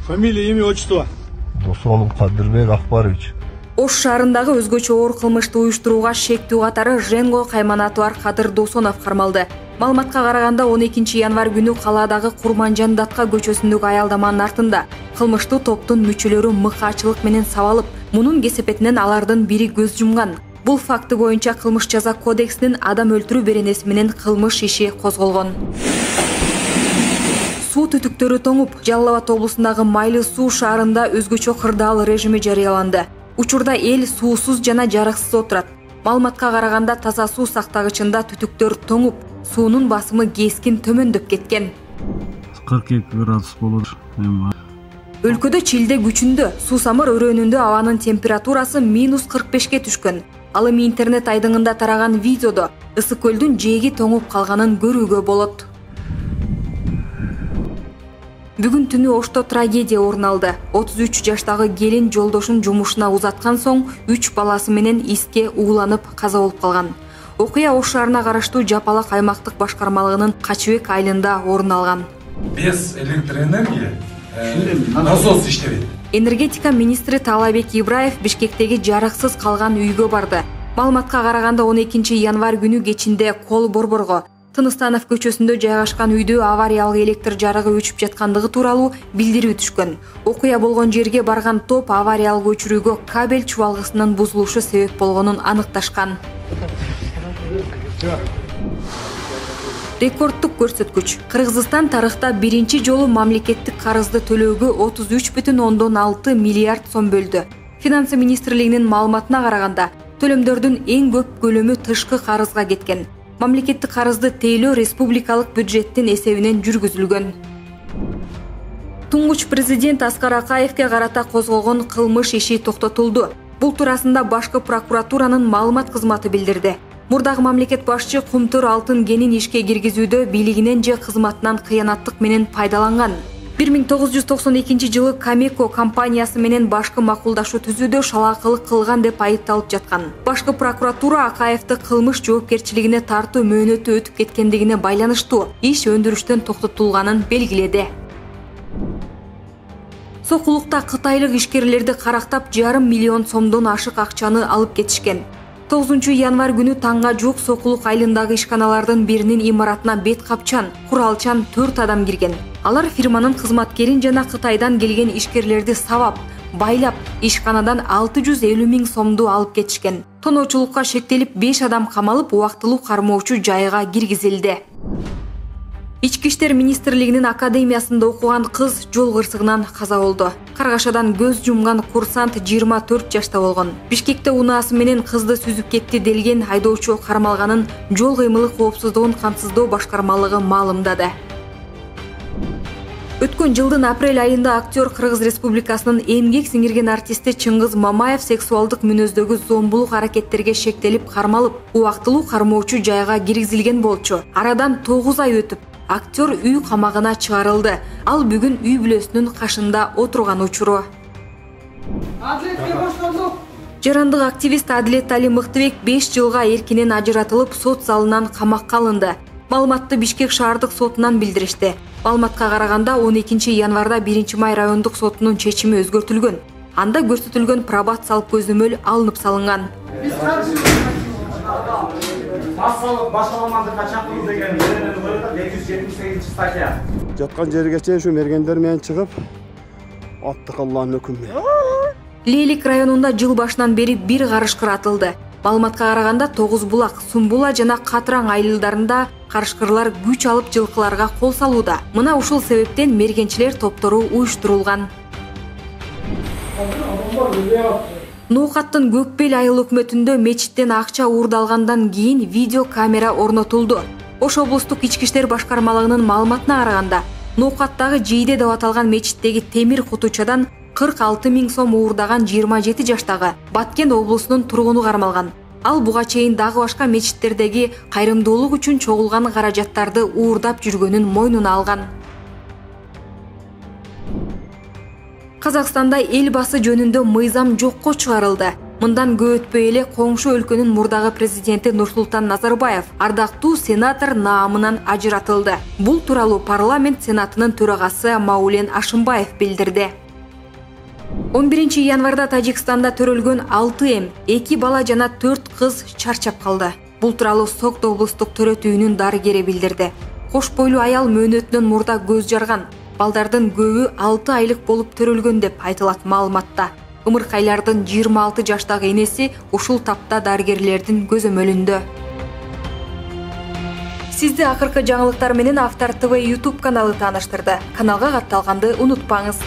Фамилия, имя, отчество? Досонов Кадырбек Акбарович. Ош шаарындагы өзгөчө оор кылмышты уюштурууга шектүү катары Женго кайманаты бар Кадыр Досонов кармалды. Маалыматка караганда 12 январь күнү калаадагы Курманжан Датка көчөсүндөгү аялдаманын артында кылмыштуу топтун мүчөлөрү мыкаачылык менен сабалып, мунун кесепетинен алардын бири көз жумган. Бул факты боюнча кылмыш жаза кодексинин адам өлтүрүү беренеси менен кылмыш иши козголгон. Суу түтүктөрү тоңуп, Жалал Абад облусундагы Майлы суу шаарында өзгөчө кырдаал режими жарыяланды. Учурда эл суусуз жана жарыксыз отурат. Маалыматка караганда таза суу сактагычында түтүктөр тоңуп, суунун басымы кескин төмөндөп кеткен. 42 градус болот. Өлкөдө чилде күчүндө, суусамыр өрөөнүндө абанын температурасы -45ке түшкөн. Ал эми интернет айдыңында тараган видеодо Ысык көлдүн жээги тоңуп калганын көрүүгө болот. Бүгүн түнү Ошто трагедия орун алды. 33 жаштагы келин жолдошун жумушуна узаткан соң 3 баласы менен иске ууланып каза болуп калган. Окуя Ош шаарына караштуу Жапалак аймактык башкармалыгынын Качыбек айылында орун алган. Без электроэнергии насос иштебейт. Энергетика министри Таалайбек Ибраев Бишкектеги жарыксыз калган үйгө барды. Маалыматка караганда 12 январь күнү кечинде Кол Борборго Тыныстанов көчөсүндө жайгашкан үйдө авариялык электр жарыгы өчүп жаткандыгы тууралуу билдирүү түшкөн. Окуя болгон жерге барган топ авариялык өчүрүүгө кабель чубалгысынын бузулушу себеп болгонун аныкташкан. Рекордтук көрсөткүч. Кыргызстан тарыхта биринчи жолу мамлекеттик карызды төлөөгө 33,6 миллиард сом бөлдү. Финансы министрлигинин маалыматына караганда, төлөмдөрдүн эң көп көлөмү тышкы карызга кеткен. Мамлекеттик карызды тейлөө республикалык бюджеттин эсебинен жүргүзүлгөн. Туңгуч президент Аскар Акаевге карата козголгон кылмыш иши токтотулду. Бул туурасында башкы прокуратуранын маалымат кызматы билдирди. Мурдагы мамлекет башчы Кумтур алтын кенин ишке киргизүүдө бийлигинен же кызматынан кыянаттык менен пайдаланган. 1992 жылы Камеко компаниясы менен башкы макулдашуу түзүүдө шалаакылык кылган деп айыпталып жаткан. Башкы прокуратура Акаевди кылмыш жоопкерчилигине тартуу мөөнөтү өтүп кеткендигине байланыштуу иш өндүрүштөн токтотулганын белгиледи. Сокулукта кытайлык ишкерлерди карактап 1,5 миллион сомдон ашык акчаны алып кетишкен. 9 январь күнү таңга жук Сокулук айылындагы ишканалардын биринин имаратына бет капчан, куралчан 4 адам кирген. Алар фирманын кызматкерин жана Кытайдан келген ишкерлерди сабап, байлап, ишканадан 650 000 сомду алып кетишкен. Тоноочулукка шектелип 5 адам камалып, убактылуу кармоочу жайга киргизилди. Ички иштер министрлигинин академиясында окуган кыз жол кырсыгынан каза болду. Каргашадан көз жумган курсант 24 жашта болгон. Бишкекте унаасы менен кызды сүзүп кетти делген айдоочу кармалганын жол кыймылы коопсуздугун камсыздоо башкармалыгы маалымдады. Өткөн жылдын апрель айында актер Кыргыз Республикасынын эмгек сиңирген артисти Чыңгыз Мамаев сексуалдык мүнөздөгү зомбулук аракеттерге шектелип кармалып, убактылуу кармоочу жайга киргизилген болчу. Арадан 9 ай өтүп, актер үй камагына чыгарылды. Ал бүгүн үй бүлөсүнүн кашында отурган учуру. Жарандык активист Адилет Али Мыктыбек 5 жылга эркинен ажыратылып, сот залынан камакка алынды. Маалыматты Бишкек шаардык сотунан билдиришти. Маалыматка караганда 12 январда 1 май райондук сотунун чечими өзгөртүлгөн. Анда көрсөтүлгөн пробациялык көзөмөл алынып салынган. Массалык башаламандыкка чакыруу деген 278 статья. Жаткан жерге чейин ушу мергендер менен чыгып, аттык Алланын өкүмү. Лейлик районунда жыл башынан бери бир карышкыр атылды. Маалыматка караганда Тогуз Булак, Сумбула жана Катраң айылдарында карышкырлар күч алып жылкыларга кол салууда. Мына ушул себептен мергенчилер топтору уюштурулган. Ноокаттын Көкбел айыл өкмөтүндө мечиттен акча уурдалгандан кийин видео камера орнотулду. Ош облустук ички иштер башкармалыгынын маалыматына караганда, Ноокаттагы Жийде деп аталган мечиттеги темир кутучадан 46 000 сом уурдаган 27 жаштагы Баткен облусунун тургуну кармалган. Ал буга чейин дагы башка мечиттердеги кайрымдуулук үчүн чогулган каражаттарды уурдап жүргөнүн мойнуна алган. Казакстанда эл басы жөнүндө мыйзам жокко чыгарылды. Мындан көп өтпөй эле коңшу өлкөнүн мурдагы президенти Нурсултан Назарбаев ардактуу сенатор наамынан ажыратылды. Бул тууралуу парламент сенатынын төрагасы Маулен Ашымбаев билдирди. 11 январда Тажикстанда төрөлгөн 6 эм, 2 бала жана 4 кыз чарчап калды. Бул тууралуу Согд облустук төрөт үйүнүн дарыгери билдирди. Кош бойлуу аял мөөнөтүнөн мурда көз жарган. Балдардын көбү 6 айлык болуп төрөлгөн деп айтылат маалыматта. Ымыркайлардын 26 жаштагы энеси ушул тапта дарыгерлердин көзөмөлүндө. Сизди акыркы жаңылыктар менен Автор ТВ YouTube каналы тааныштырды. Каналга катталганды унутпаңыз.